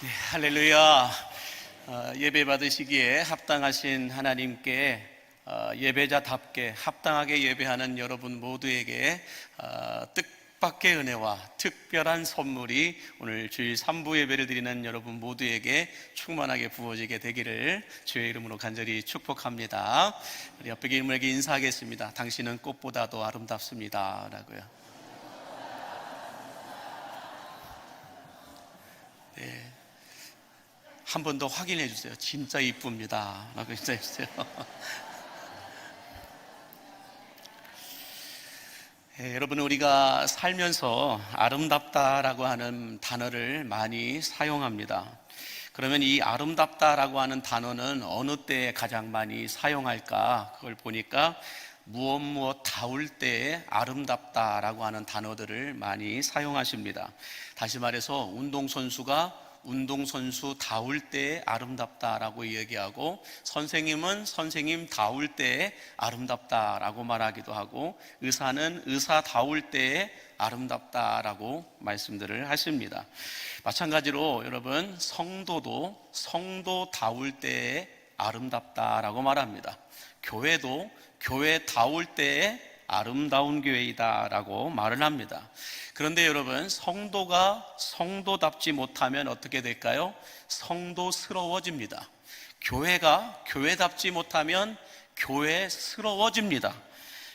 할렐루야. 예배 받으시기에 합당하신 하나님께 예배자답게 합당하게 예배하는 여러분 모두에게 뜻밖의 은혜와 특별한 선물이 오늘 주일 3부 예배를 드리는 여러분 모두에게 충만하게 부어지게 되기를 주의 이름으로 간절히 축복합니다. 우리 옆에 계신 분에게 인사하겠습니다. 당신은 꽃보다도 아름답습니다 라고요. 네. 한 번 더 확인해 주세요. 진짜 이쁩니다 라고 인사해 주세요. 네, 여러분, 우리가 살면서 아름답다라고 하는 단어를 많이 사용합니다. 그러면 이 아름답다라고 하는 단어는 어느 때에 가장 많이 사용할까? 그걸 보니까 무엇 다울 때에 아름답다라고 하는 단어들을 많이 사용하십니다. 다시 말해서 운동선수가 운동선수 다울 때에 아름답다라고 얘기하고, 선생님은 선생님 다울 때에 아름답다라고 말하기도 하고, 의사는 의사 다울 때에 아름답다라고 말씀들을 하십니다. 마찬가지로 여러분, 성도도 성도 다울 때에 아름답다라고 말합니다. 교회도 교회 다울 때에 아름다운 교회이다 라고 말을 합니다. 그런데 여러분, 성도가 성도답지 못하면 어떻게 될까요? 성도스러워집니다. 교회가 교회답지 못하면 교회스러워집니다.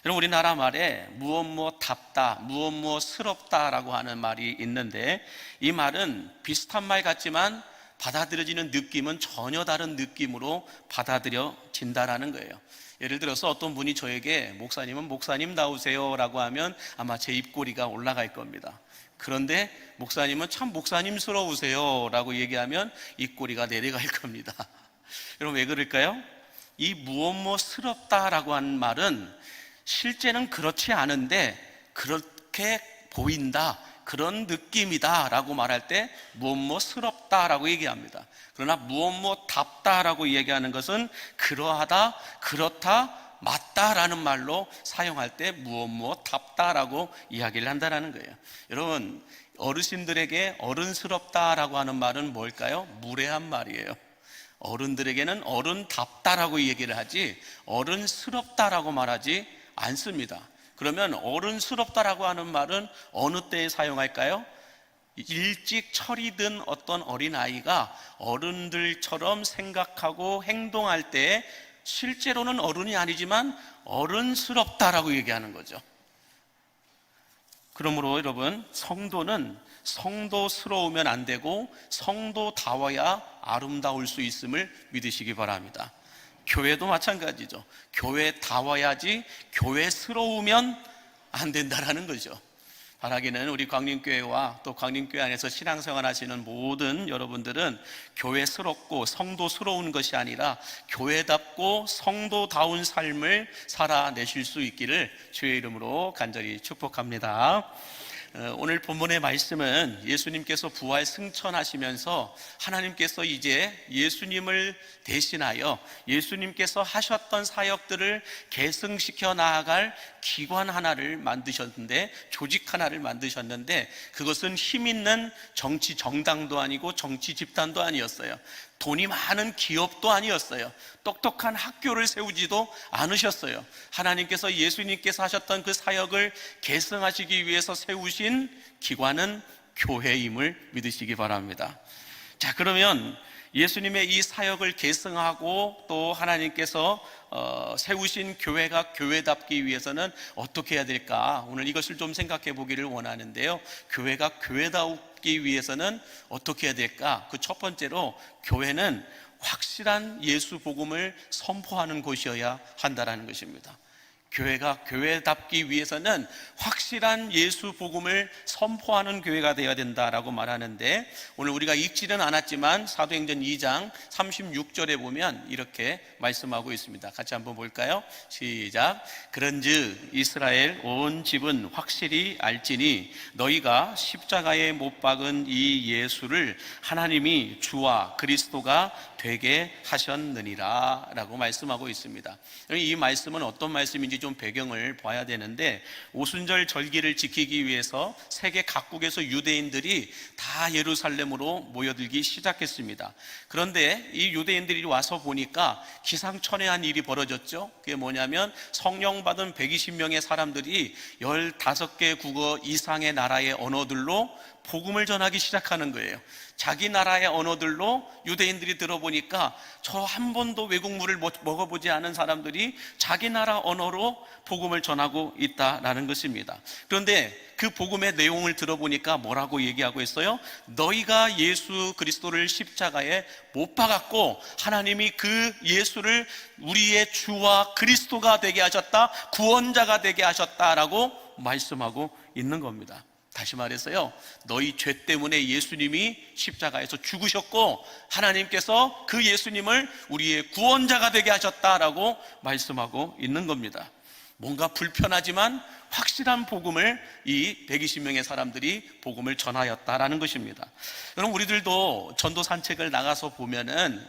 여러분, 우리나라 말에 무엇 답다, 무엇 스럽다 라고 하는 말이 있는데, 이 말은 비슷한 말 같지만 받아들여지는 느낌은 전혀 다른 느낌으로 받아들여진다라는 거예요. 예를 들어서 어떤 분이 저에게 목사님은 목사님다우세요 라고 하면 아마 제 입꼬리가 올라갈 겁니다. 그런데 목사님은 참 목사님스러우세요 라고 얘기하면 입꼬리가 내려갈 겁니다. 여러분, 왜 그럴까요? 이 무엇스럽다 라고 하는 말은 실제는 그렇지 않은데 그렇게 보인다, 그런 느낌이다 라고 말할 때 무엇스럽다 라고 얘기합니다. 그러나 무엇 답다 라고 얘기하는 것은 그러하다, 그렇다, 맞다 라는 말로 사용할 때 무엇 답다 라고 이야기를 한다는 거예요. 여러분, 어르신들에게 어른스럽다 라고 하는 말은 뭘까요? 무례한 말이에요. 어른들에게는 어른답다 라고 얘기를 하지 어른스럽다 라고 말하지 않습니다. 그러면 어른스럽다라고 하는 말은 어느 때에 사용할까요? 일찍 철이 든 어떤 어린아이가 어른들처럼 생각하고 행동할 때 실제로는 어른이 아니지만 어른스럽다라고 얘기하는 거죠. 그러므로 여러분, 성도는 성도스러우면 안 되고 성도다워야 아름다울 수 있음을 믿으시기 바랍니다. 교회도 마찬가지죠. 교회다워야지 교회스러우면 안 된다라는 거죠. 바라기는 우리 광림교회와 또 광림교회 안에서 신앙생활 하시는 모든 여러분들은 교회스럽고 성도스러운 것이 아니라 교회답고 성도다운 삶을 살아내실 수 있기를 주의 이름으로 간절히 축복합니다. 오늘 본문의 말씀은 예수님께서 부활 승천하시면서 하나님께서 이제 예수님을 대신하여 예수님께서 하셨던 사역들을 계승시켜 나아갈 기관 하나를 만드셨는데, 조직 하나를 만드셨는데, 그것은 힘 있는 정치 정당도 아니고 정치 집단도 아니었어요. 돈이 많은 기업도 아니었어요. 똑똑한 학교를 세우지도 않으셨어요. 하나님께서 예수님께서 하셨던 그 사역을 계승하시기 위해서 세우신 기관은 교회임을 믿으시기 바랍니다. 자, 그러면 예수님의 이 사역을 계승하고 또 하나님께서 세우신 교회가 교회답기 위해서는 어떻게 해야 될까? 오늘 이것을 좀 생각해 보기를 원하는데요. 교회가 교회답기 위해서는 어떻게 해야 될까? 그 첫 번째로, 교회는 확실한 예수 복음을 선포하는 곳이어야 한다는 것입니다. 교회가 교회답기 위해서는 확실한 예수 복음을 선포하는 교회가 되어야 된다라고 말하는데, 오늘 우리가 읽지는 않았지만 사도행전 2장 36절에 보면 이렇게 말씀하고 있습니다. 같이 한번 볼까요? 시작. 그런즉 이스라엘 온 집은 확실히 알지니 너희가 십자가에 못 박은 이 예수를 하나님이 주와 그리스도가 되게 하셨느니라 라고 말씀하고 있습니다. 이 말씀은 어떤 말씀인지 있는지 좀 배경을 봐야 되는데, 오순절 절기를 지키기 위해서 세계 각국에서 유대인들이 다 예루살렘으로 모여들기 시작했습니다. 그런데 이 유대인들이 와서 보니까 기상천외한 일이 벌어졌죠. 그게 뭐냐면 성령 받은 120명의 사람들이 15개 국어 이상의 나라의 언어들로 복음을 전하기 시작하는 거예요. 자기 나라의 언어들로 유대인들이 들어보니까 저 한 번도 외국물을 먹어보지 않은 사람들이 자기 나라 언어로 복음을 전하고 있다라는 것입니다. 그런데 그 복음의 내용을 들어보니까 뭐라고 얘기하고 있어요? 너희가 예수 그리스도를 십자가에 못 박았고 하나님이 그 예수를 우리의 주와 그리스도가 되게 하셨다, 구원자가 되게 하셨다라고 말씀하고 있는 겁니다. 다시 말해서요, 너희 죄 때문에 예수님이 십자가에서 죽으셨고 하나님께서 그 예수님을 우리의 구원자가 되게 하셨다라고 말씀하고 있는 겁니다. 뭔가 불편하지만 확실한 복음을 이 120명의 사람들이 복음을 전하였다라는 것입니다. 여러분, 우리들도 전도 산책을 나가서 보면은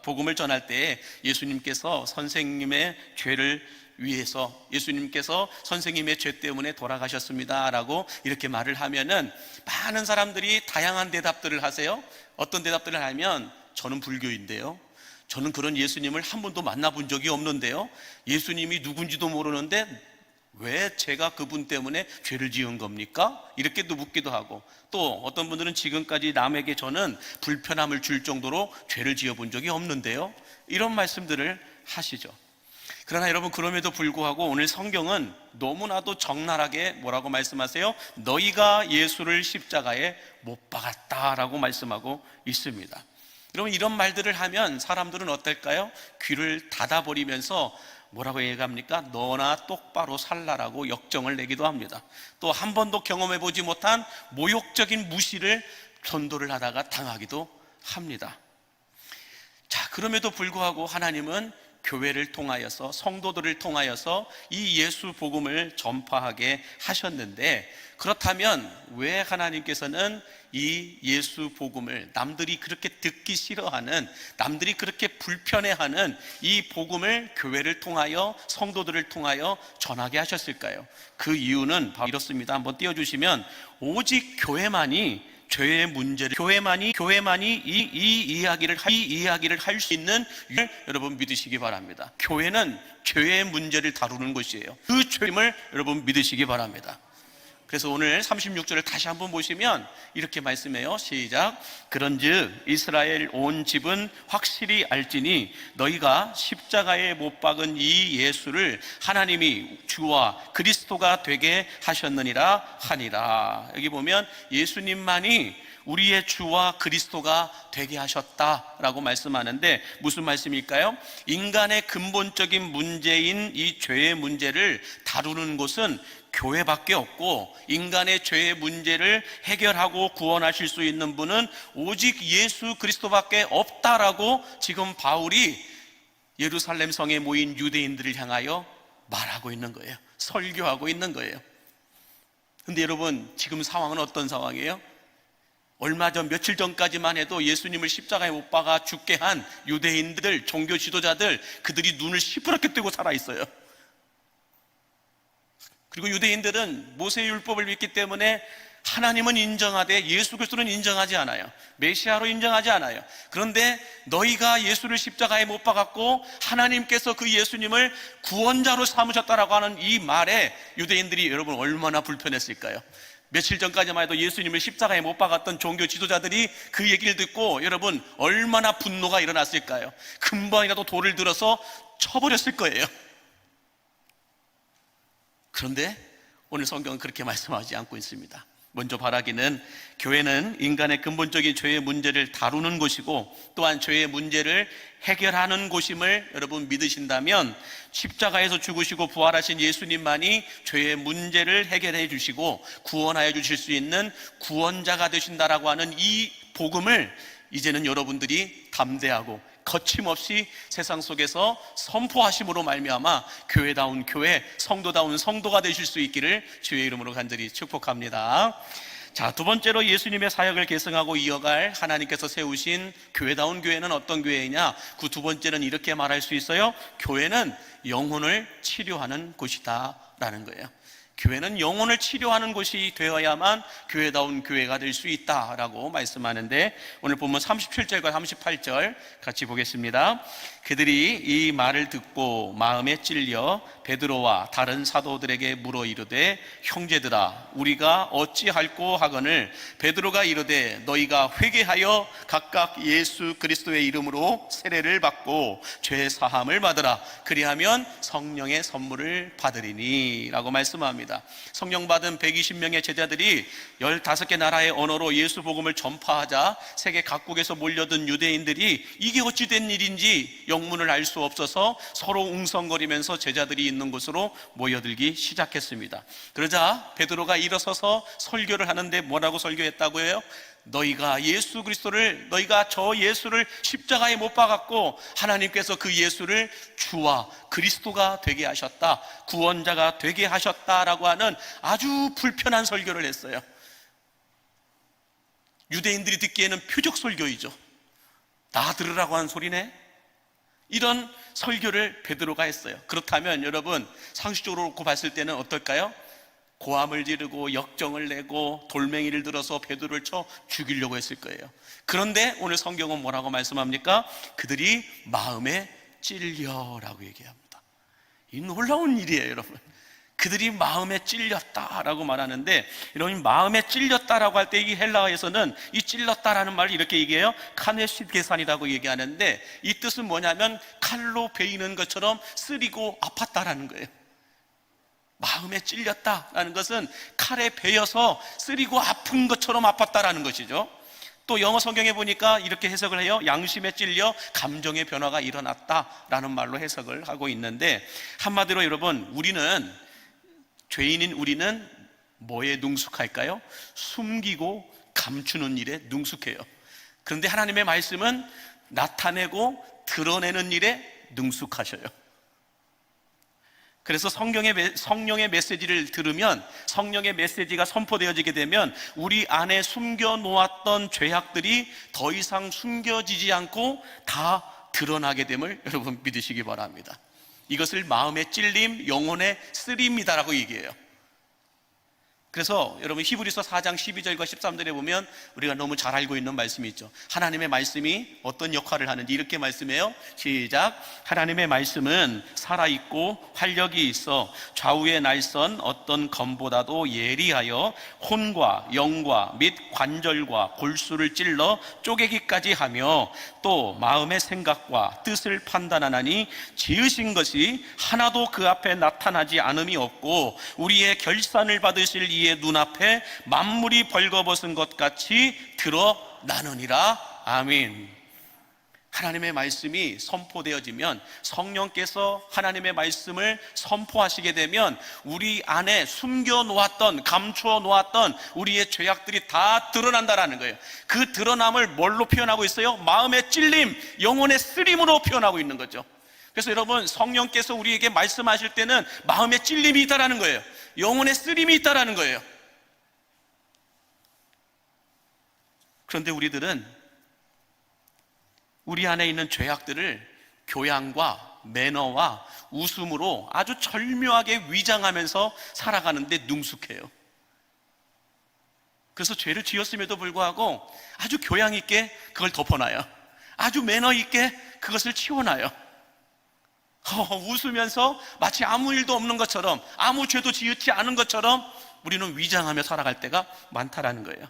복음을 전할 때 예수님께서 선생님의 죄를 위해서, 예수님께서 선생님의 죄 때문에 돌아가셨습니다 라고 이렇게 말을 하면은 많은 사람들이 다양한 대답들을 하세요. 어떤 대답들을 하면, 저는 불교인데요, 저는 그런 예수님을 한 번도 만나본 적이 없는데요, 예수님이 누군지도 모르는데 왜 제가 그분 때문에 죄를 지은 겁니까? 이렇게도 묻기도 하고, 또 어떤 분들은 지금까지 남에게 저는 불편함을 줄 정도로 죄를 지어본 적이 없는데요, 이런 말씀들을 하시죠. 그러나 여러분, 그럼에도 불구하고 오늘 성경은 너무나도 적나라하게 뭐라고 말씀하세요? 너희가 예수를 십자가에 못 박았다라고 말씀하고 있습니다. 여러분, 이런 말들을 하면 사람들은 어떨까요? 귀를 닫아버리면서 뭐라고 얘기합니까? 너나 똑바로 살라라고 역정을 내기도 합니다. 또 한 번도 경험해보지 못한 모욕적인 무시를 전도를 하다가 당하기도 합니다. 자, 그럼에도 불구하고 하나님은 교회를 통하여서, 성도들을 통하여서 이 예수 복음을 전파하게 하셨는데, 그렇다면 왜 하나님께서는 이 예수 복음을, 남들이 그렇게 듣기 싫어하는, 남들이 그렇게 불편해하는 이 복음을 교회를 통하여, 성도들을 통하여 전하게 하셨을까요? 그 이유는 바로 이렇습니다. 한번 띄워주시면, 오직 교회만이 죄의 문제를, 교회만이 이 이야기를 할 수 있는 일, 여러분 믿으시기 바랍니다. 교회는 죄의 문제를 다루는 것이에요. 그 죄임을 여러분 믿으시기 바랍니다. 그래서 오늘 36절을 다시 한번 보시면 이렇게 말씀해요. 시작. 그런즉 이스라엘 온 집은 확실히 알지니 너희가 십자가에 못 박은 이 예수를 하나님이 주와 그리스도가 되게 하셨느니라 하니라. 여기 보면 예수님만이 우리의 주와 그리스도가 되게 하셨다라고 말씀하는데, 무슨 말씀일까요? 인간의 근본적인 문제인 이 죄의 문제를 다루는 곳은 교회밖에 없고, 인간의 죄의 문제를 해결하고 구원하실 수 있는 분은 오직 예수 그리스도밖에 없다라고 지금 바울이 예루살렘 성에 모인 유대인들을 향하여 말하고 있는 거예요. 설교하고 있는 거예요. 근데 여러분, 지금 상황은 어떤 상황이에요? 얼마 전, 며칠 전까지만 해도 예수님을 십자가에 못 박아 죽게 한 유대인들, 종교 지도자들, 그들이 눈을 시퍼렇게 뜨고 살아있어요. 그리고 유대인들은 모세의 율법을 믿기 때문에 하나님은 인정하되 예수 그리스도는 인정하지 않아요. 메시아로 인정하지 않아요. 그런데 너희가 예수를 십자가에 못 박았고 하나님께서 그 예수님을 구원자로 삼으셨다라고 하는 이 말에 유대인들이 여러분 얼마나 불편했을까요? 며칠 전까지만 해도 예수님을 십자가에 못 박았던 종교 지도자들이 그 얘기를 듣고 여러분 얼마나 분노가 일어났을까요? 금방이라도 돌을 들어서 쳐버렸을 거예요. 그런데 오늘 성경은 그렇게 말씀하지 않고 있습니다. 먼저 바라기는, 교회는 인간의 근본적인 죄의 문제를 다루는 곳이고 또한 죄의 문제를 해결하는 곳임을 여러분 믿으신다면, 십자가에서 죽으시고 부활하신 예수님만이 죄의 문제를 해결해 주시고 구원하여 주실 수 있는 구원자가 되신다라고 하는 이 복음을 이제는 여러분들이 담대하고 거침없이 세상 속에서 선포하심으로 말미암아 교회다운 교회, 성도다운 성도가 되실 수 있기를 주의 이름으로 간절히 축복합니다. 자, 두 번째로 예수님의 사역을 계승하고 이어갈 하나님께서 세우신 교회다운 교회는 어떤 교회이냐? 그 두 번째는 이렇게 말할 수 있어요. 교회는 영혼을 치료하는 곳이다 라는 거예요. 교회는 영혼을 치료하는 곳이 되어야만 교회다운 교회가 될 수 있다라고 말씀하는데, 오늘 본문 37절과 38절 같이 보겠습니다. 그들이 이 말을 듣고 마음에 찔려 베드로와 다른 사도들에게 물어 이르되, 형제들아 우리가 어찌할꼬 하거늘? 베드로가 이르되, 너희가 회개하여 각각 예수 그리스도의 이름으로 세례를 받고 죄 사함을 받으라. 그리하면 성령의 선물을 받으리니 라고 말씀합니다. 성령 받은 120명의 제자들이 15개 나라의 언어로 예수 복음을 전파하자 세계 각국에서 몰려든 유대인들이 이게 어찌 된 일인지 영문을 알 수 없어서 서로 웅성거리면서 제자들이 있는 곳으로 모여들기 시작했습니다. 그러자 베드로가 일어서서 설교를 하는데 뭐라고 설교했다고 해요? 너희가 예수 그리스도를, 너희가 저 예수를 십자가에 못 박았고 하나님께서 그 예수를 주와 그리스도가 되게 하셨다, 구원자가 되게 하셨다라고 하는 아주 불편한 설교를 했어요. 유대인들이 듣기에는 표적 설교이죠. 다 들으라고 한 소리네? 이런 설교를 베드로가 했어요. 그렇다면 여러분, 상식적으로 놓고 봤을 때는 어떨까요? 고함을 지르고 역정을 내고 돌멩이를 들어서 베드로를 쳐 죽이려고 했을 거예요. 그런데 오늘 성경은 뭐라고 말씀합니까? 그들이 마음에 찔려라고 얘기합니다. 이 놀라운 일이에요, 여러분. 그들이 마음에 찔렸다라고 말하는데, 이런 마음에 찔렸다라고 할 때 이 헬라어에서는 이 찔렸다라는 말을 이렇게 얘기해요. 카네시게산이라고 얘기하는데, 이 뜻은 뭐냐면 칼로 베이는 것처럼 쓰리고 아팠다라는 거예요. 마음에 찔렸다라는 것은 칼에 베여서 쓰리고 아픈 것처럼 아팠다라는 것이죠. 또 영어 성경에 보니까 이렇게 해석을 해요. 양심에 찔려 감정의 변화가 일어났다라는 말로 해석을 하고 있는데, 한마디로 여러분, 우리는, 죄인인 우리는 뭐에 능숙할까요? 숨기고 감추는 일에 능숙해요. 그런데 하나님의 말씀은 나타내고 드러내는 일에 능숙하셔요. 그래서 성령의 메시지를 들으면, 성령의 메시지가 선포되어지게 되면 우리 안에 숨겨놓았던 죄악들이 더 이상 숨겨지지 않고 다 드러나게 됨을 여러분 믿으시기 바랍니다. 이것을 마음의 찔림, 영혼의 쓰림이다라고 얘기해요. 그래서 여러분 히브리서 4장 12절과 13절에 보면 우리가 너무 잘 알고 있는 말씀이 있죠. 하나님의 말씀이 어떤 역할을 하는지 이렇게 말씀해요. 시작. 하나님의 말씀은 살아있고 활력이 있어 좌우의 날선 어떤 검보다도 예리하여 혼과 영과 및 관절과 골수를 찔러 쪼개기까지 하며 또 마음의 생각과 뜻을 판단하나니 지으신 것이 하나도 그 앞에 나타나지 않음이 없고 우리의 결산을 받으실 이의 눈앞에 만물이 벌거벗은 것 같이 드러나느니라. 아멘. 하나님의 말씀이 선포되어지면, 성령께서 하나님의 말씀을 선포하시게 되면 우리 안에 숨겨놓았던, 감추어놓았던 우리의 죄악들이 다 드러난다라는 거예요. 그 드러남을 뭘로 표현하고 있어요? 마음의 찔림, 영혼의 쓰림으로 표현하고 있는 거죠. 그래서 여러분, 성령께서 우리에게 말씀하실 때는 마음의 찔림이 있다라는 거예요. 영혼의 쓰림이 있다라는 거예요. 그런데 우리들은 우리 안에 있는 죄악들을 교양과 매너와 웃음으로 아주 절묘하게 위장하면서 살아가는데 능숙해요. 그래서 죄를 지었음에도 불구하고 아주 교양 있게 그걸 덮어놔요. 아주 매너 있게 그것을 치워놔요. 웃으면서 마치 아무 일도 없는 것처럼, 아무 죄도 지었지 않은 것처럼 우리는 위장하며 살아갈 때가 많다라는 거예요.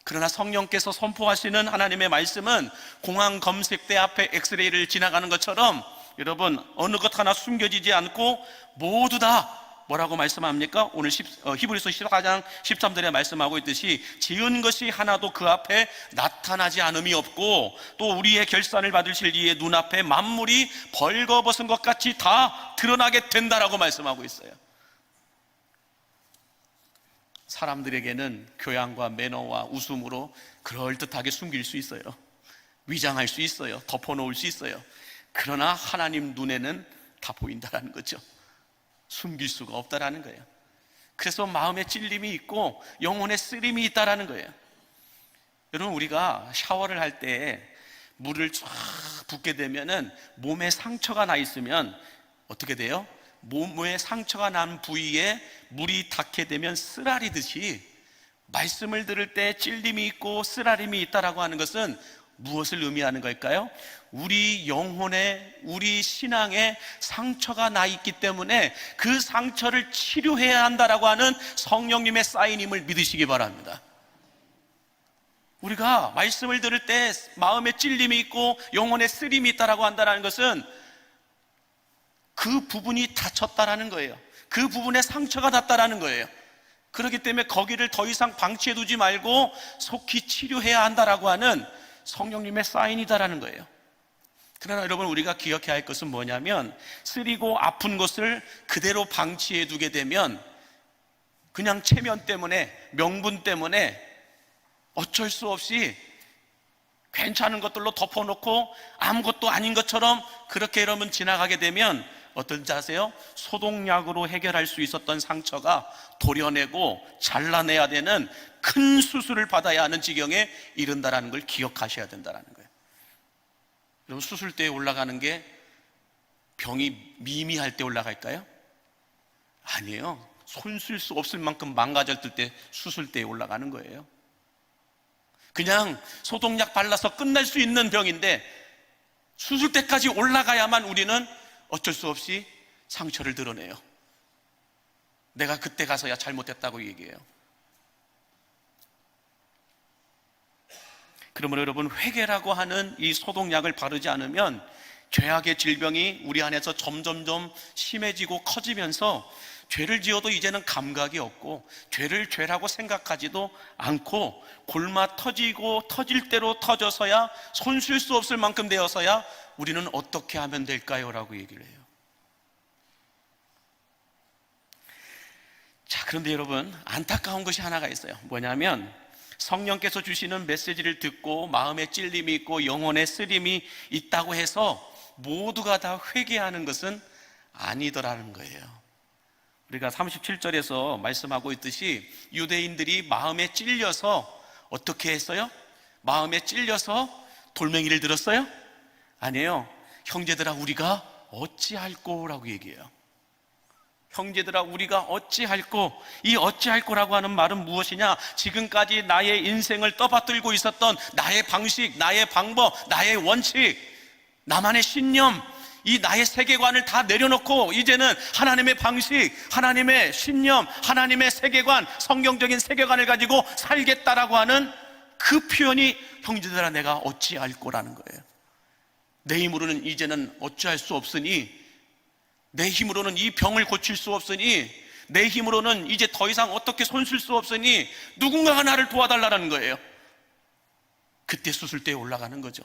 그러나 성령께서 선포하시는 하나님의 말씀은 공항 검색대 앞에 엑스레이를 지나가는 것처럼 여러분, 어느 것 하나 숨겨지지 않고 모두 다 뭐라고 말씀합니까? 오늘 히브리서 14장 13절에 말씀하고 있듯이 지은 것이 하나도 그 앞에 나타나지 않음이 없고 또 우리의 결산을 받으실 이의 눈앞에 만물이 벌거벗은 것 같이 다 드러나게 된다라고 말씀하고 있어요. 사람들에게는 교양과 매너와 웃음으로 그럴듯하게 숨길 수 있어요. 위장할 수 있어요. 덮어놓을 수 있어요. 그러나 하나님 눈에는 다 보인다라는 거죠. 숨길 수가 없다라는 거예요. 그래서 마음에 찔림이 있고 영혼에 쓰림이 있다라는 거예요. 여러분, 우리가 샤워를 할 때 물을 쫙 붓게 되면은 몸에 상처가 나 있으면 어떻게 돼요? 몸에 상처가 난 부위에 물이 닿게 되면 쓰라리듯이 말씀을 들을 때 찔림이 있고 쓰라림이 있다라고 하는 것은 무엇을 의미하는 걸까요? 우리 영혼에, 우리 신앙에 상처가 나 있기 때문에 그 상처를 치료해야 한다라고 하는 성령님의 사인임을 믿으시기 바랍니다. 우리가 말씀을 들을 때 마음에 찔림이 있고 영혼에 쓰림이 있다라고 한다는 것은 그 부분이 다쳤다라는 거예요. 그 부분에 상처가 났다라는 거예요. 그렇기 때문에 거기를 더 이상 방치해 두지 말고 속히 치료해야 한다라고 하는 성령님의 사인이다라는 거예요. 그러나 여러분, 우리가 기억해야 할 것은 뭐냐면, 쓰리고 아픈 곳을 그대로 방치해 두게 되면 그냥 체면 때문에, 명분 때문에 어쩔 수 없이 괜찮은 것들로 덮어놓고 아무것도 아닌 것처럼 그렇게 여러분 지나가게 되면 어떤지 아세요? 소독약으로 해결할 수 있었던 상처가 도려내고 잘라내야 되는 큰 수술을 받아야 하는 지경에 이른다라는 걸 기억하셔야 된다는 거예요. 여러분, 수술대에 올라가는 게 병이 미미할 때 올라갈까요? 아니에요. 손 쓸 수 없을 만큼 망가졌을 때 수술대에 올라가는 거예요. 그냥 소독약 발라서 끝날 수 있는 병인데 수술대까지 올라가야만 우리는 어쩔 수 없이 상처를 드러내요. 내가 그때 가서야 잘못했다고 얘기해요. 그러므로 여러분, 회개라고 하는 이 소독약을 바르지 않으면 죄악의 질병이 우리 안에서 점점점 심해지고 커지면서 죄를 지어도 이제는 감각이 없고 죄를 죄라고 생각하지도 않고 골마 터지고 터질 대로 터져서야 손 쓸 수 없을 만큼 되어서야 우리는 어떻게 하면 될까요? 라고 얘기를 해요. 자, 그런데 여러분, 안타까운 것이 하나가 있어요. 뭐냐면 성령께서 주시는 메시지를 듣고 마음에 찔림이 있고 영혼에 쓰림이 있다고 해서 모두가 다 회개하는 것은 아니더라는 거예요. 우리가 37절에서 말씀하고 있듯이 유대인들이 마음에 찔려서 어떻게 했어요? 마음에 찔려서 돌멩이를 들었어요? 아니에요. 형제들아, 우리가 어찌할꼬 라고 얘기해요. 형제들아, 우리가 어찌할꼬. 이 어찌할꼬라고 하는 말은 무엇이냐? 지금까지 나의 인생을 떠받들고 있었던 나의 방식, 나의 방법, 나의 원칙, 나만의 신념, 이 나의 세계관을 다 내려놓고 이제는 하나님의 방식, 하나님의 신념, 하나님의 세계관, 성경적인 세계관을 가지고 살겠다라고 하는 그 표현이 형제들아 내가 어찌할꼬라는 거예요. 내 힘으로는 이제는 어찌할 수 없으니, 내 힘으로는 이 병을 고칠 수 없으니, 내 힘으로는 이제 더 이상 어떻게 손 쓸 수 없으니 누군가가 나를 도와달라는 거예요. 그때 수술대에 올라가는 거죠.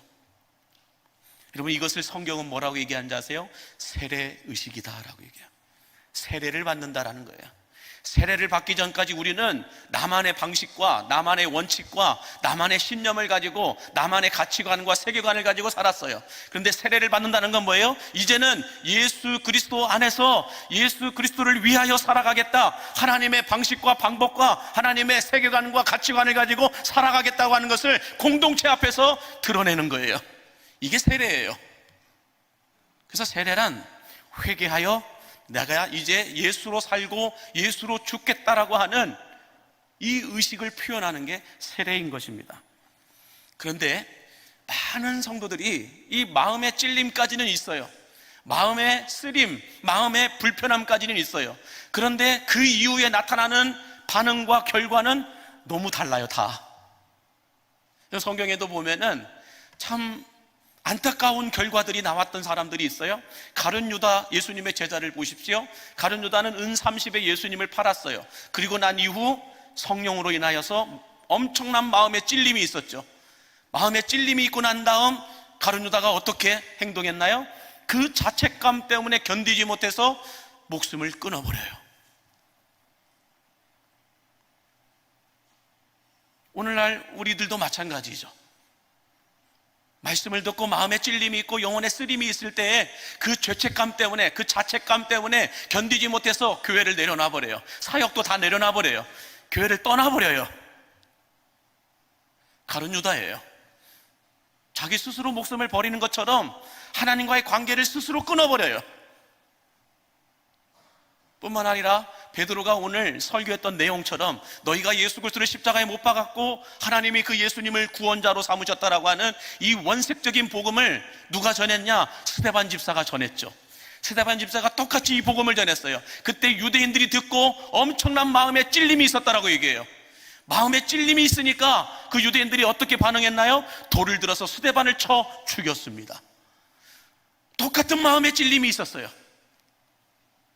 여러분, 이것을 성경은 뭐라고 얘기하는지 아세요? 세례의식이다라고 얘기해요. 세례를 받는다라는 거예요. 세례를 받기 전까지 우리는 나만의 방식과 나만의 원칙과 나만의 신념을 가지고 나만의 가치관과 세계관을 가지고 살았어요. 그런데 세례를 받는다는 건 뭐예요? 이제는 예수 그리스도 안에서 예수 그리스도를 위하여 살아가겠다, 하나님의 방식과 방법과 하나님의 세계관과 가치관을 가지고 살아가겠다고 하는 것을 공동체 앞에서 드러내는 거예요. 이게 세례예요. 그래서 세례란 회개하여 내가 이제 예수로 살고 예수로 죽겠다라고 하는 이 의식을 표현하는 게 세례인 것입니다. 그런데 많은 성도들이 이 마음의 찔림까지는 있어요. 마음의 쓰림, 마음의 불편함까지는 있어요. 그런데 그 이후에 나타나는 반응과 결과는 너무 달라요, 다. 성경에도 보면은 참 안타까운 결과들이 나왔던 사람들이 있어요. 가룟 유다, 예수님의 제자를 보십시오. 가룟 유다는 은 30에 예수님을 팔았어요. 그리고 난 이후 성령으로 인하여서 엄청난 마음의 찔림이 있었죠. 마음의 찔림이 있고 난 다음 가룟 유다가 어떻게 행동했나요? 그 자책감 때문에 견디지 못해서 목숨을 끊어버려요. 오늘날 우리들도 마찬가지죠. 말씀을 듣고 마음에 찔림이 있고 영혼에 쓰림이 있을 때에 그 죄책감 때문에, 그 자책감 때문에 견디지 못해서 교회를 내려놔 버려요. 사역도 다 내려놔 버려요. 교회를 떠나버려요. 가룟 유다예요. 자기 스스로 목숨을 버리는 것처럼 하나님과의 관계를 스스로 끊어버려요. 뿐만 아니라 베드로가 오늘 설교했던 내용처럼 너희가 예수 그리스도를 십자가에 못 박았고 하나님이 그 예수님을 구원자로 삼으셨다라고 하는 이 원색적인 복음을 누가 전했냐? 스데반 집사가 전했죠. 스데반 집사가 똑같이 이 복음을 전했어요. 그때 유대인들이 듣고 엄청난 마음에 찔림이 있었다라고 얘기해요. 마음에 찔림이 있으니까 그 유대인들이 어떻게 반응했나요? 돌을 들어서 스데반을 쳐 죽였습니다. 똑같은 마음에 찔림이 있었어요.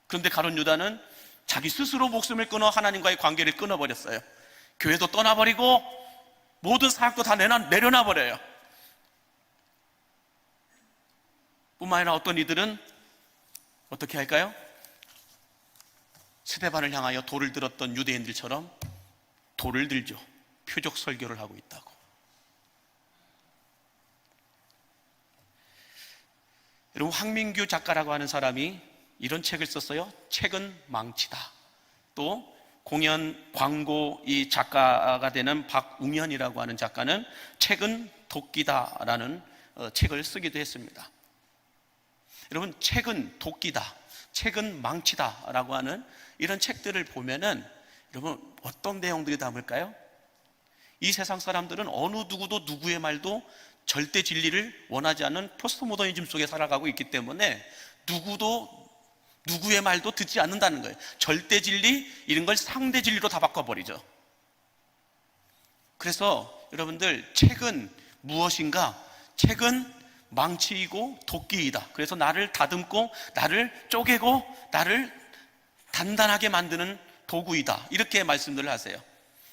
그런데 가룟 유다는 자기 스스로 목숨을 끊어 하나님과의 관계를 끊어버렸어요. 교회도 떠나버리고 모든 사역도 다 내려놔버려요. 뿐만 아니라 어떤 이들은 어떻게 할까요? 스데반을 향하여 돌을 들었던 유대인들처럼 돌을 들죠. 표적 설교를 하고 있다고. 여러분, 황민규 작가라고 하는 사람이 이런 책을 썼어요. 책은 망치다. 또 공연 광고 이 작가가 되는 박웅현이라고 하는 작가는 책은 도끼다라는 책을 쓰기도 했습니다. 여러분, 책은 도끼다, 책은 망치다라고 하는 이런 책들을 보면은 여러분 어떤 내용들이 담을까요? 이 세상 사람들은 어느 누구도 누구의 말도 절대 진리를 원하지 않는 포스트모더니즘 속에 살아가고 있기 때문에 누구도 누구의 말도 듣지 않는다는 거예요. 절대 진리 이런 걸 상대 진리로 다 바꿔버리죠. 그래서 여러분들, 책은 무엇인가? 책은 망치이고 도끼이다. 그래서 나를 다듬고 나를 쪼개고 나를 단단하게 만드는 도구이다, 이렇게 말씀들을 하세요.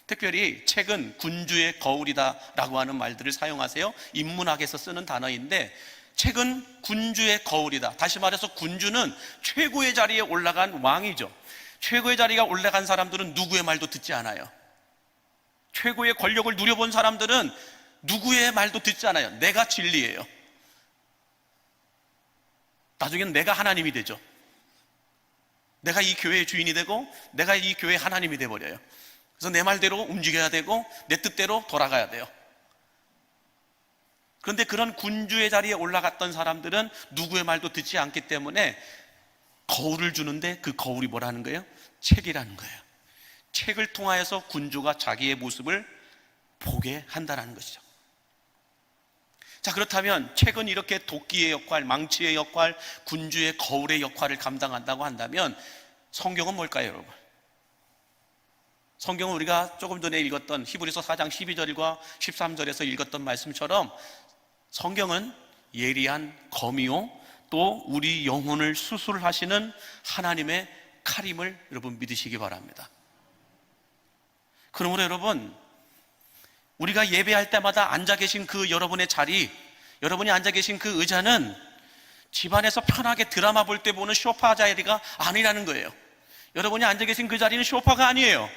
특별히 책은 군주의 거울이다 라고 하는 말들을 사용하세요. 인문학에서 쓰는 단어인데, 책은 군주의 거울이다. 다시 말해서 군주는 최고의 자리에 올라간 왕이죠. 최고의 자리가 올라간 사람들은 누구의 말도 듣지 않아요. 최고의 권력을 누려본 사람들은 누구의 말도 듣지 않아요. 내가 진리예요. 나중에는 내가 하나님이 되죠. 내가 이 교회의 주인이 되고 내가 이 교회의 하나님이 돼버려요. 그래서 내 말대로 움직여야 되고 내 뜻대로 돌아가야 돼요. 그런데 그런 군주의 자리에 올라갔던 사람들은 누구의 말도 듣지 않기 때문에 거울을 주는데 그 거울이 뭐라는 거예요? 책이라는 거예요. 책을 통하여서 군주가 자기의 모습을 보게 한다는 것이죠. 자, 그렇다면 책은 이렇게 도끼의 역할, 망치의 역할, 군주의 거울의 역할을 감당한다고 한다면 성경은 뭘까요, 여러분? 성경은 우리가 조금 전에 읽었던 히브리서 4장 12절과 13절에서 읽었던 말씀처럼 성경은 예리한 검이요 또 우리 영혼을 수술하시는 하나님의 칼임을 여러분 믿으시기 바랍니다. 그러므로 여러분, 우리가 예배할 때마다 앉아 계신 그 여러분의 자리, 여러분이 앉아 계신 그 의자는 집안에서 편하게 드라마 볼 때 보는 소파 자리가 아니라는 거예요. 여러분이 앉아 계신 그 자리는 소파가 아니에요.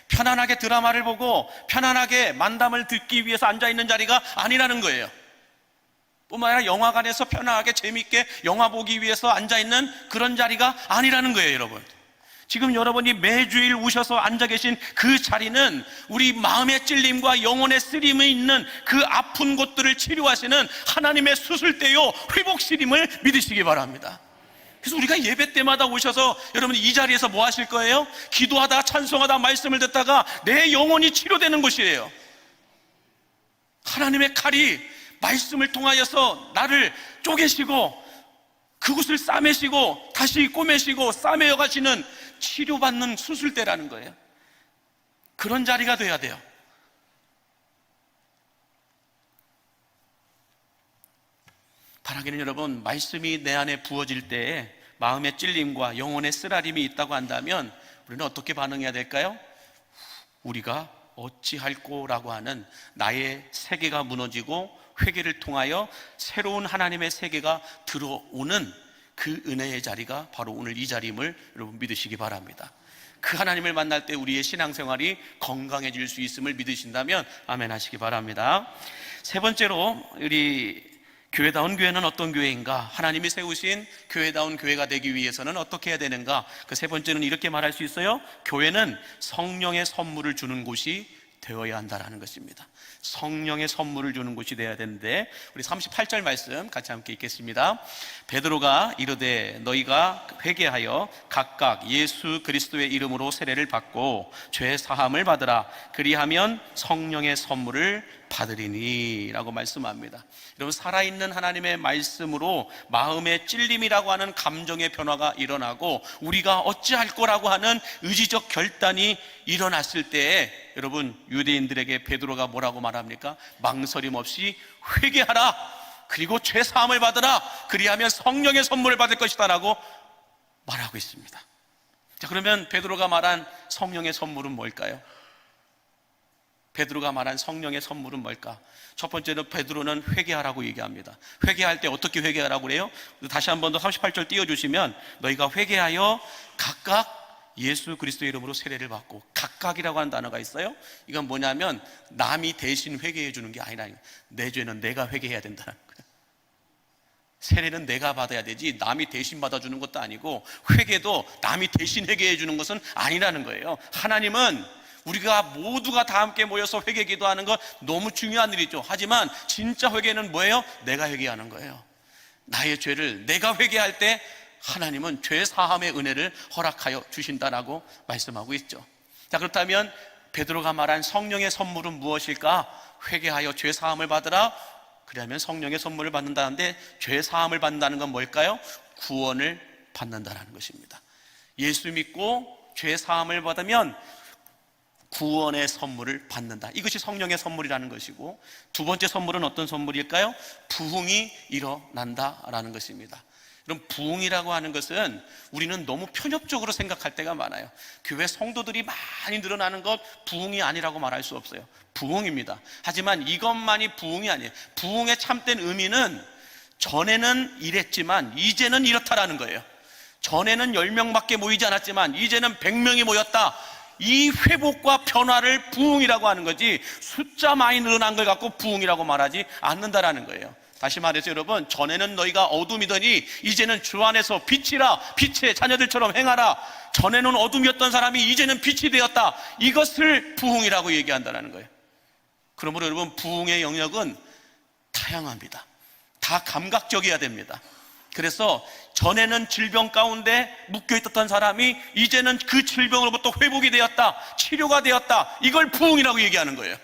편안하게 드라마를 보고 편안하게 만담을 듣기 위해서 앉아 있는 자리가 아니라는 거예요. 뿐만 아니라 영화관에서 편안하게 재미있게 영화 보기 위해서 앉아 있는 그런 자리가 아니라는 거예요, 여러분. 지금 여러분이 매주일 오셔서 앉아 계신 그 자리는 우리 마음의 찔림과 영혼의 쓰림이 있는 그 아픈 곳들을 치료하시는 하나님의 수술대요 회복실임을 믿으시기 바랍니다. 그래서 우리가 예배 때마다 오셔서 여러분이 이 자리에서 뭐 하실 거예요? 기도하다 찬송하다 말씀을 듣다가 내 영혼이 치료되는 곳이에요. 하나님의 칼이 말씀을 통하여서 나를 쪼개시고 그곳을 싸매시고 다시 꼬매시고 싸매어 가시는 치료받는 수술대라는 거예요. 그런 자리가 돼야 돼요. 바라기는 여러분, 말씀이 내 안에 부어질 때에 마음의 찔림과 영혼의 쓰라림이 있다고 한다면 우리는 어떻게 반응해야 될까요? 우리가 어찌할꼬라고 하는 나의 세계가 무너지고 회개를 통하여 새로운 하나님의 세계가 들어오는 그 은혜의 자리가 바로 오늘 이 자리임을 여러분 믿으시기 바랍니다. 그 하나님을 만날 때 우리의 신앙생활이 건강해질 수 있음을 믿으신다면 아멘 하시기 바랍니다. 세 번째로 우리 교회다운 교회는 어떤 교회인가? 하나님이 세우신 교회다운 교회가 되기 위해서는 어떻게 해야 되는가? 그 세 번째는 이렇게 말할 수 있어요. 교회는 성령의 선물을 주는 곳이 되어야 한다는 것입니다. 성령의 선물을 주는 곳이 되어야 되는데, 우리 38절 말씀 같이 함께 읽겠습니다. 베드로가 이르되 너희가 회개하여 각각 예수 그리스도의 이름으로 세례를 받고 죄 사함을 받으라. 그리하면 성령의 선물을 받으리니 라고 말씀합니다. 여러분, 살아있는 하나님의 말씀으로 마음의 찔림이라고 하는 감정의 변화가 일어나고 우리가 어찌할 거라고 하는 의지적 결단이 일어났을 때에, 여러분, 유대인들에게 베드로가 뭐라고 말합니까? 망설임 없이 회개하라, 그리고 죄 사함을 받으라, 그리하면 성령의 선물을 받을 것이다 라고 말하고 있습니다. 자, 그러면 베드로가 말한 성령의 선물은 뭘까요? 베드로가 말한 성령의 선물은 뭘까? 첫 번째는 베드로는 회개하라고 얘기합니다. 회개할 때 어떻게 회개하라고 그래요? 다시 한 번 더 38절 띄워주시면, 너희가 회개하여 각각 예수 그리스도의 이름으로 세례를 받고, 각각이라고 하는 단어가 있어요. 이건 뭐냐면 남이 대신 회개해 주는 게 아니라 내 죄는 내가 회개해야 된다는 거예요. 세례는 내가 받아야 되지 남이 대신 받아주는 것도 아니고, 회개도 남이 대신 회개해 주는 것은 아니라는 거예요. 하나님은 우리가 모두가 다 함께 모여서 회개 기도하는 것 너무 중요한 일이죠. 하지만 진짜 회개는 뭐예요? 내가 회개하는 거예요. 나의 죄를 내가 회개할 때 하나님은 죄 사함의 은혜를 허락하여 주신다라고 말씀하고 있죠. 자, 그렇다면 베드로가 말한 성령의 선물은 무엇일까? 회개하여 죄 사함을 받으라, 그러면 성령의 선물을 받는다는데, 죄 사함을 받는다는 건 뭘까요? 구원을 받는다는 것입니다. 예수 믿고 죄 사함을 받으면 구원의 선물을 받는다. 이것이 성령의 선물이라는 것이고, 두 번째 선물은 어떤 선물일까요? 부흥이 일어난다라는 것입니다. 그럼 부흥이라고 하는 것은 우리는 너무 편협적으로 생각할 때가 많아요. 교회 성도들이 많이 늘어나는 것 부흥이 아니라고 말할 수 없어요. 부흥입니다. 하지만 이것만이 부흥이 아니에요. 부흥의 참된 의미는 전에는 이랬지만 이제는 이렇다라는 거예요. 전에는 10명밖에 모이지 않았지만 이제는 100명이 모였다. 이 회복과 변화를 부흥이라고 하는 거지, 숫자 많이 늘어난 걸 갖고 부흥이라고 말하지 않는다라는 거예요. 다시 말해서 여러분, 전에는 너희가 어둠이더니 이제는 주 안에서 빛이라, 빛의 자녀들처럼 행하라. 전에는 어둠이었던 사람이 이제는 빛이 되었다. 이것을 부흥이라고 얘기한다는 거예요. 그러므로 여러분, 부흥의 영역은 다양합니다. 다 감각적이어야 됩니다. 그래서 전에는 질병 가운데 묶여있었던 사람이 이제는 그 질병으로부터 회복이 되었다, 치료가 되었다. 이걸 부흥이라고 얘기하는 거예요.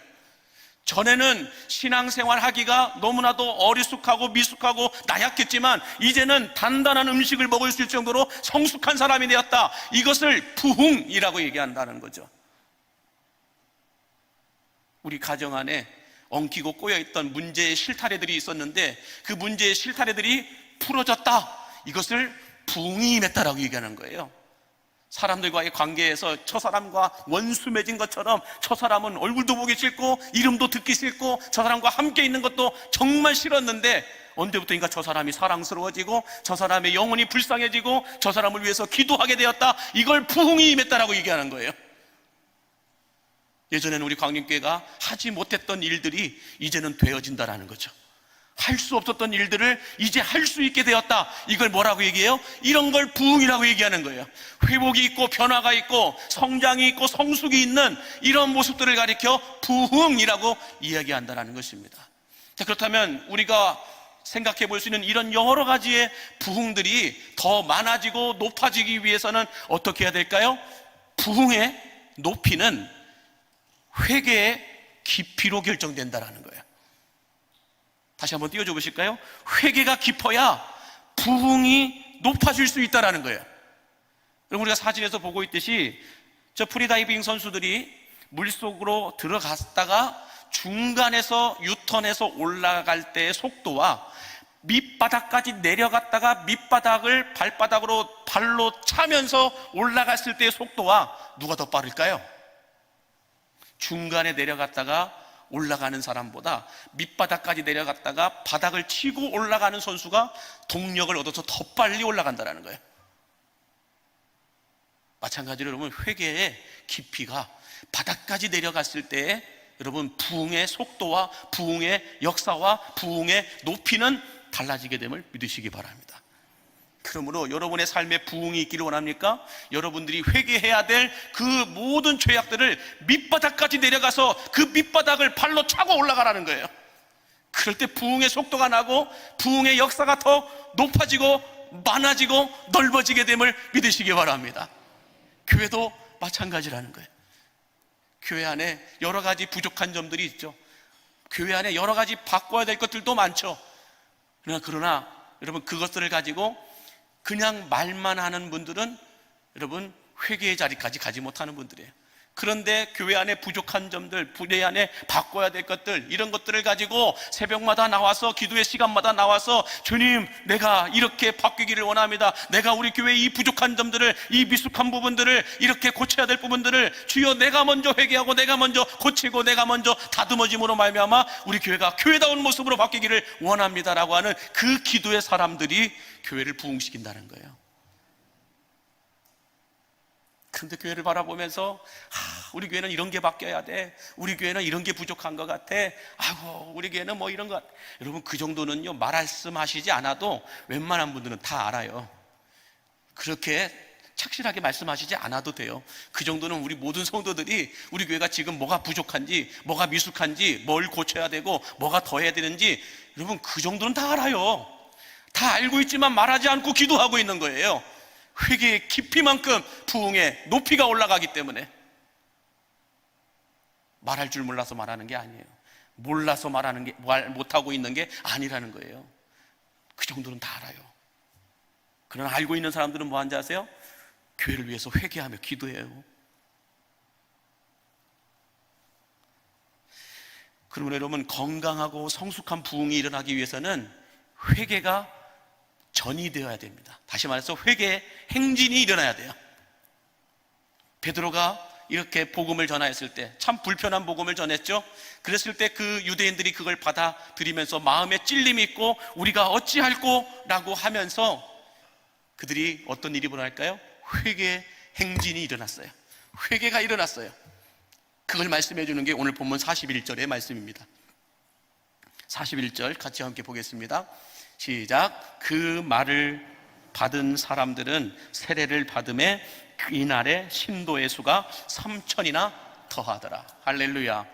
전에는 신앙생활 하기가 너무나도 어리숙하고 미숙하고 나약했지만 이제는 단단한 음식을 먹을 수 있을 정도로 성숙한 사람이 되었다. 이것을 부흥이라고 얘기한다는 거죠. 우리 가정 안에 엉키고 꼬여있던 문제의 실타래들이 있었는데 그 문제의 실타래들이 풀어졌다. 이것을 부흥이 임했다라고 얘기하는 거예요. 사람들과의 관계에서 저 사람과 원수 맺은 것처럼 저 사람은 얼굴도 보기 싫고 이름도 듣기 싫고 저 사람과 함께 있는 것도 정말 싫었는데 언제부터인가 저 사람이 사랑스러워지고 저 사람의 영혼이 불쌍해지고 저 사람을 위해서 기도하게 되었다. 이걸 부흥이 임했다라고 얘기하는 거예요. 예전에는 우리 광림교회가 하지 못했던 일들이 이제는 되어진다라는 거죠. 할 수 없었던 일들을 이제 할 수 있게 되었다. 이걸 뭐라고 얘기해요? 이런 걸 부흥이라고 얘기하는 거예요. 회복이 있고 변화가 있고 성장이 있고 성숙이 있는 이런 모습들을 가리켜 부흥이라고 이야기한다는 것입니다. 자, 그렇다면 우리가 생각해 볼 수 있는 이런 여러 가지의 부흥들이 더 많아지고 높아지기 위해서는 어떻게 해야 될까요? 부흥의 높이는 회개의 깊이로 결정된다는 거예요. 다시 한번 띄워줘 보실까요? 회개가 깊어야 부흥이 높아질 수 있다는 거예요. 여러분, 우리가 사진에서 보고 있듯이 저 프리다이빙 선수들이 물속으로 들어갔다가 중간에서 유턴해서 올라갈 때의 속도와 밑바닥까지 내려갔다가 밑바닥을 발바닥으로 발로 차면서 올라갔을 때의 속도와 누가 더 빠를까요? 중간에 내려갔다가 올라가는 사람보다 밑바닥까지 내려갔다가 바닥을 치고 올라가는 선수가 동력을 얻어서 더 빨리 올라간다는 거예요. 마찬가지로 여러분, 회개의 깊이가 바닥까지 내려갔을 때 여러분 부흥의 속도와 부흥의 역사와 부흥의 높이는 달라지게 됨을 믿으시기 바랍니다. 그러므로 여러분의 삶에 부흥이 있기를 원합니까? 여러분들이 회개해야 될 그 모든 죄악들을 밑바닥까지 내려가서 그 밑바닥을 발로 차고 올라가라는 거예요. 그럴 때 부흥의 속도가 나고 부흥의 역사가 더 높아지고 많아지고 넓어지게 됨을 믿으시기 바랍니다. 교회도 마찬가지라는 거예요. 교회 안에 여러 가지 부족한 점들이 있죠. 교회 안에 여러 가지 바꿔야 될 것들도 많죠. 그러나 여러분, 그것들을 가지고 그냥 말만 하는 분들은 여러분 회개의 자리까지 가지 못하는 분들이에요. 그런데 교회 안에 부족한 점들, 교회 안에 바꿔야 될 것들, 이런 것들을 가지고 새벽마다 나와서, 기도의 시간마다 나와서, 주님, 내가 이렇게 바뀌기를 원합니다. 내가 우리 교회의 이 부족한 점들을, 이 미숙한 부분들을, 이렇게 고쳐야 될 부분들을 주여 내가 먼저 회개하고 내가 먼저 고치고 내가 먼저 다듬어짐으로 말미암아 우리 교회가 교회다운 모습으로 바뀌기를 원합니다라고 하는 그 기도의 사람들이 교회를 부흥시킨다는 거예요. 그런데 교회를 바라보면서 우리 교회는 이런 게 바뀌어야 돼, 우리 교회는 이런 게 부족한 것 같아, 아이고 우리 교회는 뭐 이런 것. 여러분, 그 정도는요 말씀하시지 않아도 웬만한 분들은 다 알아요. 그렇게 착실하게 말씀하시지 않아도 돼요. 그 정도는 우리 모든 성도들이 우리 교회가 지금 뭐가 부족한지, 뭐가 미숙한지, 뭘 고쳐야 되고 뭐가 더 해야 되는지, 여러분 그 정도는 다 알아요. 다 알고 있지만 말하지 않고 기도하고 있는 거예요. 회개의 깊이만큼 부흥의 높이가 올라가기 때문에. 말할 줄 몰라서 말하는 게 아니에요. 몰라서 말하는 게, 말 못하고 있는 게 아니라는 거예요. 그 정도는 다 알아요. 그러나 알고 있는 사람들은 뭐 하는지 아세요? 교회를 위해서 회개하며 기도해요. 그러면 여러분, 건강하고 성숙한 부흥이 일어나기 위해서는 회개가 전이 되어야 됩니다. 다시 말해서 회개의 행진이 일어나야 돼요. 베드로가 이렇게 복음을 전하였을 때, 참 불편한 복음을 전했죠. 그랬을 때 그 유대인들이 그걸 받아들이면서 마음에 찔림이 있고 우리가 어찌할꼬 라고 하면서 그들이 어떤 일이 일어날까요? 회개의 행진이 일어났어요. 회개가 일어났어요. 그걸 말씀해 주는 게 오늘 본문 41절의 말씀입니다. 41절 같이 함께 보겠습니다. 시작. 그 말을 받은 사람들은 세례를 받음에 이날에 신도의 수가 3,000이나 더하더라. 할렐루야.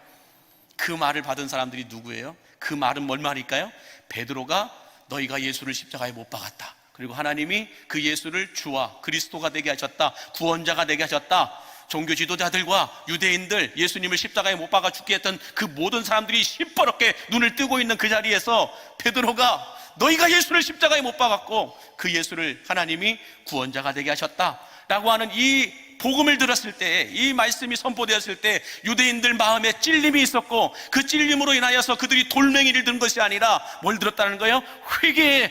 그 말을 받은 사람들이 누구예요? 그 말은 뭔 말일까요? 베드로가 너희가 예수를 십자가에 못 박았다, 그리고 하나님이 그 예수를 주와 그리스도가 되게 하셨다, 구원자가 되게 하셨다. 종교 지도자들과 유대인들, 예수님을 십자가에 못 박아 죽게 했던 그 모든 사람들이 시퍼렇게 눈을 뜨고 있는 그 자리에서 베드로가 너희가 예수를 십자가에 못 박았고 그 예수를 하나님이 구원자가 되게 하셨다 라고 하는 이 복음을 들었을 때, 이 말씀이 선포되었을 때 유대인들 마음에 찔림이 있었고, 그 찔림으로 인하여서 그들이 돌멩이를 든 것이 아니라 뭘 들었다는 거예요? 회개의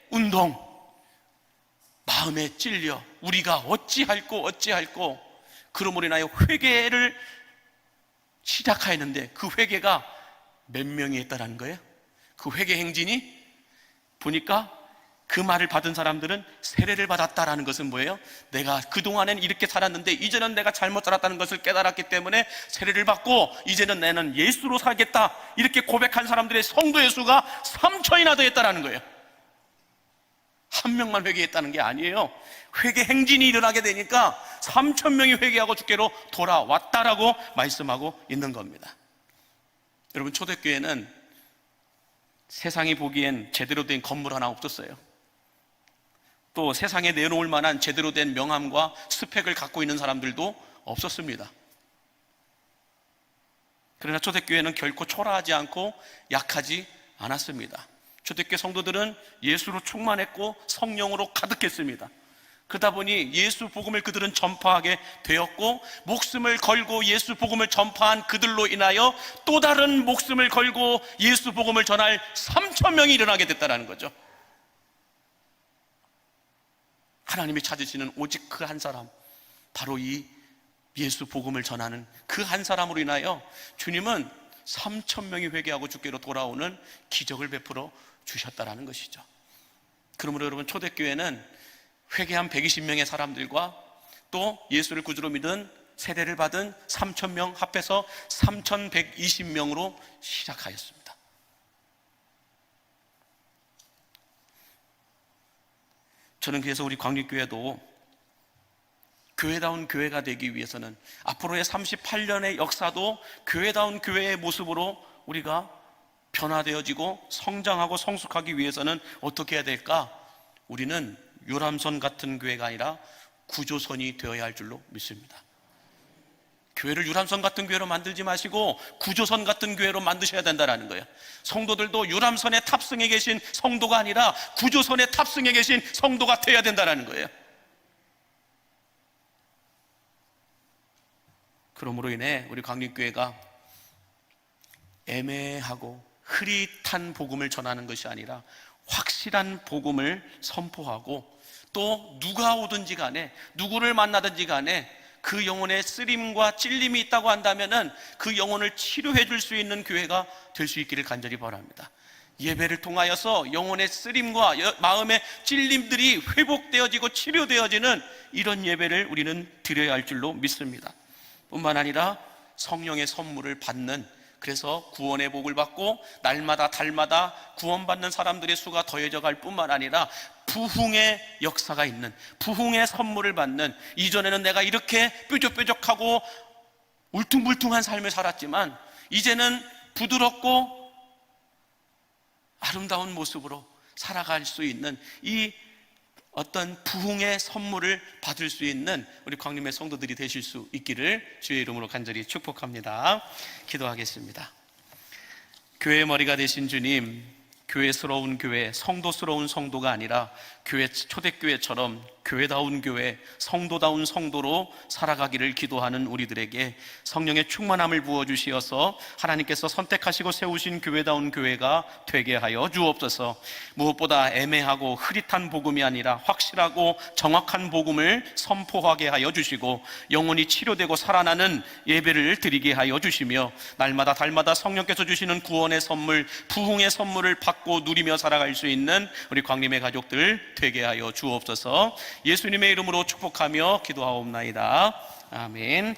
운동. 마음에 찔려 우리가 어찌할꼬 그러므로 인하여 회개를 시작하였는데 그 회개가 몇 명이 했다는 거예요? 그 회개 행진이 보니까 그 말을 받은 사람들은 세례를 받았다라는 것은 뭐예요? 내가 그동안엔 이렇게 살았는데 이제는 내가 잘못 살았다는 것을 깨달았기 때문에 세례를 받고 이제는 나는 예수로 살겠다, 이렇게 고백한 사람들의 성도의 수가 3,000이나 되었다는 거예요. 한 명만 회개했다는 게 아니에요. 회개 행진이 일어나게 되니까 3,000명이 회개하고 주께로 돌아왔다라고 말씀하고 있는 겁니다. 여러분, 초대교회는 세상이 보기엔 제대로 된 건물 하나 없었어요. 또 세상에 내놓을 만한 제대로 된 명함과 스펙을 갖고 있는 사람들도 없었습니다. 그러나 초대교회는 결코 초라하지 않고 약하지 않았습니다. 초대교회 성도들은 예수로 충만했고 성령으로 가득했습니다. 그러다 보니 예수 복음을 그들은 전파하게 되었고, 목숨을 걸고 예수 복음을 전파한 그들로 인하여 또 다른 목숨을 걸고 예수 복음을 전할 3,000명이 일어나게 됐다는 거죠. 하나님이 찾으시는 오직 그 한 사람, 바로 이 예수 복음을 전하는 그 한 사람으로 인하여 주님은 3,000명이 회개하고 주께로 돌아오는 기적을 베풀어 주셨다라는 것이죠. 그러므로 여러분, 초대교회는 회개한 120명의 사람들과 또 예수를 구주로 믿은 세례를 받은 3,000명 합해서 3,120명으로 시작하였습니다. 저는 그래서 우리 광립교회도 교회다운 교회가 되기 위해서는 앞으로의 38년의 역사도 교회다운 교회의 모습으로 우리가 변화되어지고 성장하고 성숙하기 위해서는 어떻게 해야 될까? 우리는 유람선 같은 교회가 아니라 구조선이 되어야 할 줄로 믿습니다. 교회를 유람선 같은 교회로 만들지 마시고 구조선 같은 교회로 만드셔야 된다는 거예요. 성도들도 유람선에 탑승해 계신 성도가 아니라 구조선에 탑승해 계신 성도가 되어야 된다는 거예요. 그러므로 인해 우리 광립교회가 애매하고 흐릿한 복음을 전하는 것이 아니라 확실한 복음을 선포하고, 또 누가 오든지 간에 누구를 만나든지 간에 그 영혼에 쓰림과 찔림이 있다고 한다면은 그 영혼을 치료해 줄 수 있는 교회가 될 수 있기를 간절히 바랍니다. 예배를 통하여서 영혼의 쓰림과 마음의 찔림들이 회복되어지고 치료되어지는 이런 예배를 우리는 드려야 할 줄로 믿습니다. 뿐만 아니라 성령의 선물을 받는, 그래서 구원의 복을 받고 날마다 달마다 구원받는 사람들의 수가 더해져 갈 뿐만 아니라 부흥의 역사가 있는, 부흥의 선물을 받는, 이전에는 내가 이렇게 뾰족뾰족하고 울퉁불퉁한 삶을 살았지만 이제는 부드럽고 아름다운 모습으로 살아갈 수 있는 이 어떤 부흥의 선물을 받을 수 있는 우리 광림의 성도들이 되실 수 있기를 주의 이름으로 간절히 축복합니다. 기도하겠습니다. 교회의 머리가 되신 주님, 교회스러운 교회, 성도스러운 성도가 아니라 교회, 초대교회처럼 교회다운 교회, 성도다운 성도로 살아가기를 기도하는 우리들에게 성령의 충만함을 부어주시어서 하나님께서 선택하시고 세우신 교회다운 교회가 되게 하여 주옵소서. 무엇보다 애매하고 흐릿한 복음이 아니라 확실하고 정확한 복음을 선포하게 하여 주시고 영혼이 치료되고 살아나는 예배를 드리게 하여 주시며 날마다 달마다 성령께서 주시는 구원의 선물, 부흥의 선물을 받고 누리며 살아갈 수 있는 우리 광림의 가족들 되게 하여 주옵소서. 예수님의 이름으로 축복하며 기도하옵나이다. 아멘.